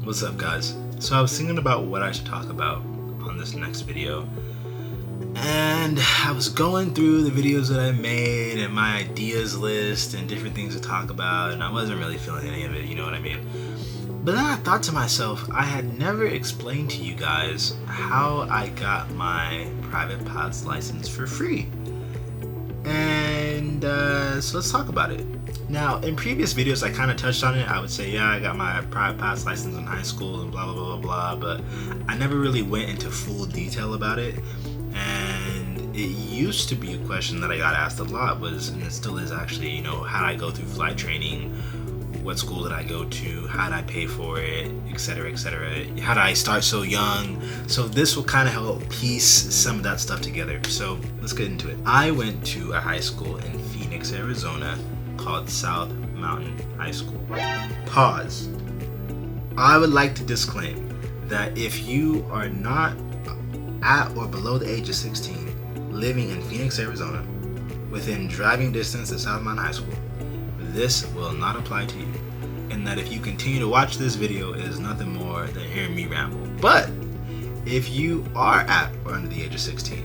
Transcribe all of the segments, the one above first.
What's up, guys? So I was thinking about what I should talk about on this next video, and I was going through the videos that I made and my ideas list and different things to talk about, and I wasn't really feeling any of it, you know what I mean? But then I thought to myself, I had never explained to you guys how I got my private pilot's license for free. And so let's talk about it. Now, in previous videos, I kind of touched on it. I would say, yeah, I got my private pilot's license in high school and blah, blah, blah, blah, blah, but I never really went into full detail about it. And it used to be a question that I got asked a lot was, and it still is actually, you know, how did I go through flight training? What school did I go to? How did I pay for it? Etc., etc. How did I start so young? So this will kind of help piece some of that stuff together. So let's get into it. I went to a high school in Phoenix, Arizona called South Mountain High School. Pause. I would like to disclaim that if you are not at or below the age of 16 living in Phoenix, Arizona, within driving distance of South Mountain High School, this will not apply to you, and that if you continue to watch this video, it is nothing more than hearing me ramble. But if you are at or under the age of 16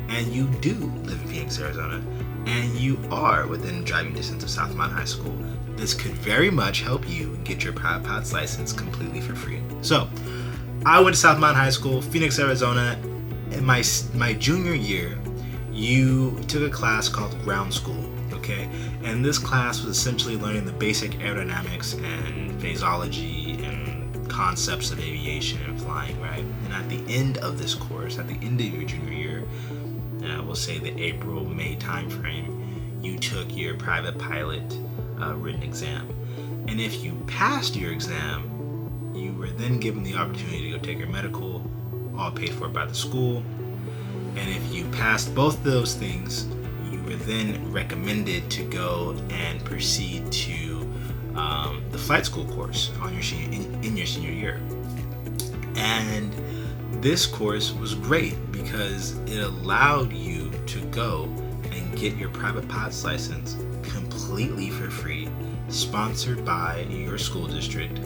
and you do live in Phoenix, Arizona, and you are within driving distance of South Mountain High School, this could very much help you get your private pilot's license completely for free. So I went to South Mountain High School, Phoenix, Arizona. In my junior year, you took a class called ground school. Okay, and this class was essentially learning the basic aerodynamics and phasology and concepts of aviation and flying, right? And at the end of this course, at the end of your junior year, we'll say the April-May time frame, you took your private pilot written exam. And if you passed your exam, you were then given the opportunity to go take your medical, all paid for by the school. And if you passed both of those things, were then recommended to go and proceed to the flight school course on your in your senior year. And this course was great because it allowed you to go and get your private pilot's license completely for free, sponsored by your school district,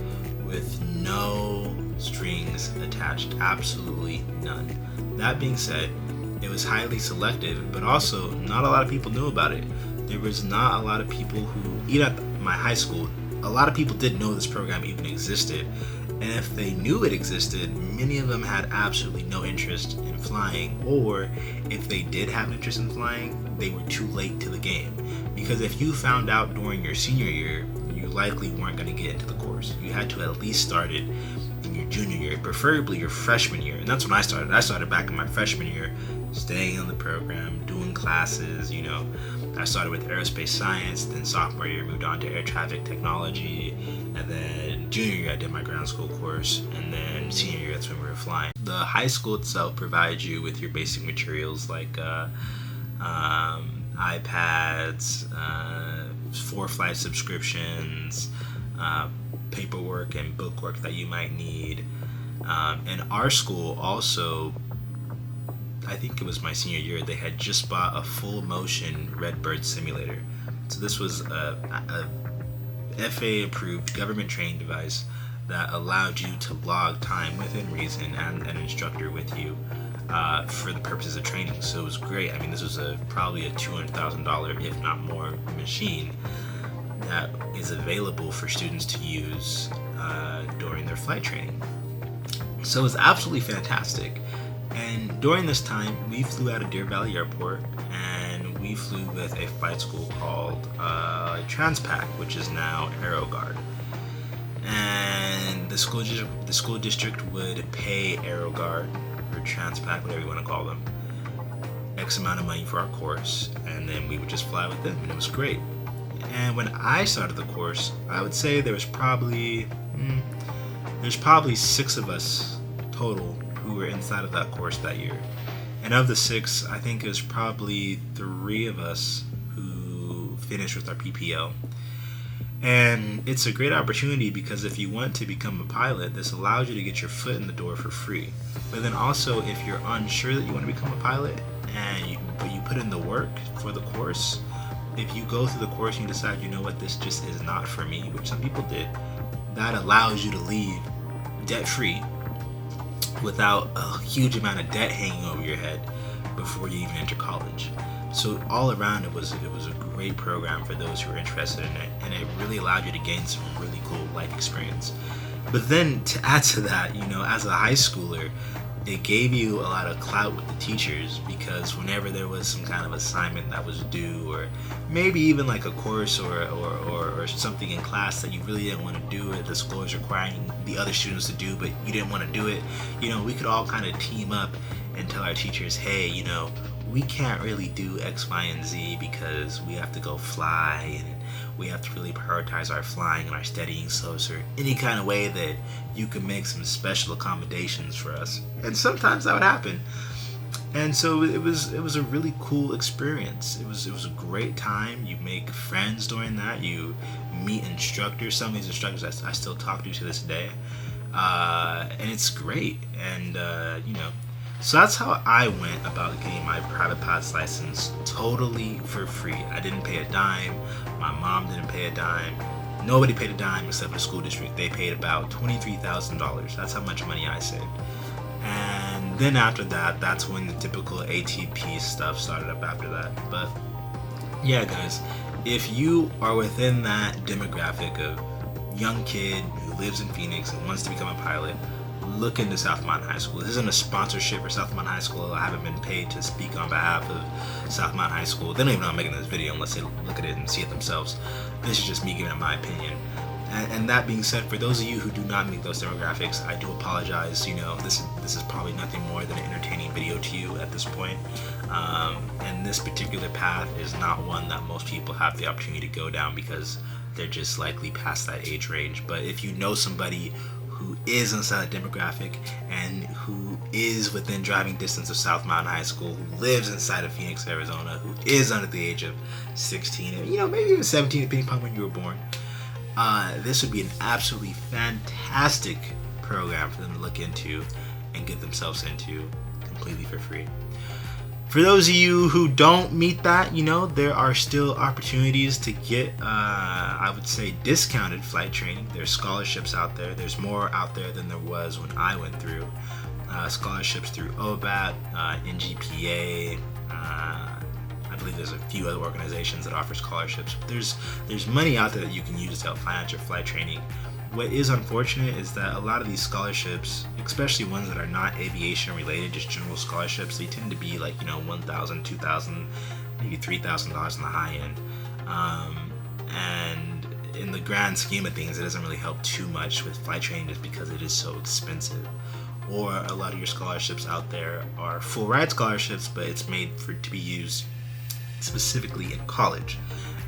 with no strings attached, absolutely none. That being said, it was highly selective, but also not a lot of people knew about it. There was not a lot of people who, even at my high school, a lot of people didn't know this program even existed. And if they knew it existed, many of them had absolutely no interest in flying, or if they did have an interest in flying, they were too late to the game. Because if you found out during your senior year, you likely weren't going to get into the course. You had to at least start it in your junior year, preferably your freshman year. And that's when I started. I started back in my freshman year, staying on the program, doing classes, you know. I started with aerospace science, then sophomore year moved on to air traffic technology, and then junior year I did my ground school course, and then senior year that's when we were flying. The high school itself provides you with your basic materials like iPads, 4 flight subscriptions, paperwork and bookwork that you might need. And our school also, I think it was my senior year, they had just bought a full motion Redbird simulator. So this was a FAA approved government trained device that allowed you to log time within reason and an instructor with you for the purposes of training. So it was great. I mean, this was probably a $200,000, if not more, machine that is available for students to use during their flight training. So it was absolutely fantastic. And during this time, we flew out of Deer Valley Airport, and we flew with a flight school called Transpac, which is now AeroGuard. And the school district would pay AeroGuard or Transpac, whatever you want to call them, X amount of money for our course, and then we would just fly with them, and it was great. And when I started the course, I would say there's probably 6 of us total who were inside of that course that year. And of the 6, I think it was probably 3 of us who finished with our PPL. And it's a great opportunity because if you want to become a pilot, this allows you to get your foot in the door for free. But then also, if you're unsure that you want to become a pilot, but you put in the work for the course, if you go through the course and you decide, you know what, this just is not for me, which some people did, that allows you to leave debt-free without a huge amount of debt hanging over your head before you even enter college. So all around, it was a great program for those who were interested in it, and it really allowed you to gain some really cool life experience. But then to add to that, as a high schooler, it gave you a lot of clout with the teachers, because whenever there was some kind of assignment that was due, or maybe even like a course or something in class that you really didn't want to do, it the school was requiring the other students to do, but you didn't want to do it, we could all kind of team up and tell our teachers, hey, we can't really do X, Y, and Z because we have to go fly, and we have to really prioritize our flying and our studying. So is there any kind of way that you can make some special accommodations for us? And sometimes that would happen. And so it was a really cool experience. It was a great time. You make friends during that. You meet instructors. Some of these instructors I still talk to this day. And it's great. And so that's how I went about getting my private pilot's license, totally for free. I didn't pay a dime. My mom didn't pay a dime. Nobody paid a dime except the school district. They paid about $23,000. That's how much money I saved. And then after that, that's when the typical ATP stuff started up after that. But yeah, guys, if you are within that demographic of young kid who lives in Phoenix and wants to become a pilot, look into South Mountain High School. This isn't a sponsorship for South Mountain High School. I haven't been paid to speak on behalf of South Mountain High School. They don't even know I'm making this video unless they look at it and see it themselves. This is just me giving my opinion. And that being said, for those of you who do not meet those demographics, I do apologize. This is probably nothing more than an entertaining video to you at this point. And this particular path is not one that most people have the opportunity to go down because they're just likely past that age range. But if you know somebody who is inside the demographic and who is within driving distance of South Mountain High School, who lives inside of Phoenix, Arizona, who is under the age of 16, and maybe even 17, depending upon when you were born, this would be an absolutely fantastic program for them to look into and get themselves into completely for free. For those of you who don't meet that, there are still opportunities to get, I would say, discounted flight training. There's scholarships out there. There's more out there than there was when I went through. Scholarships through OBAT, NGPA. I believe there's a few other organizations that offer scholarships. There's money out there that you can use to help finance your flight training. What is unfortunate is that a lot of these scholarships, especially ones that are not aviation related, just general scholarships, they tend to be like, $1,000, $2,000, maybe $3,000 on the high end. And in the grand scheme of things, it doesn't really help too much with flight training just because it is so expensive. Or a lot of your scholarships out there are full ride scholarships, but it's made to be used specifically in college,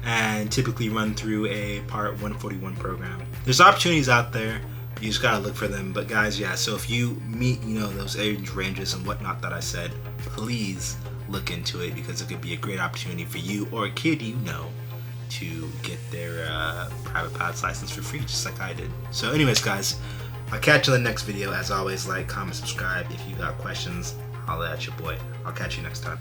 and typically run through a Part 141 program. There's opportunities out there. You just gotta look for them. But guys, yeah, so if you meet, those age ranges and whatnot that I said, please look into it, because it could be a great opportunity for you or a kid to get their private pilot's license for free, just like I did. So anyways, guys, I'll catch you in the next video. As always, like, comment, subscribe. If you got questions, holla at your boy. I'll catch you next time.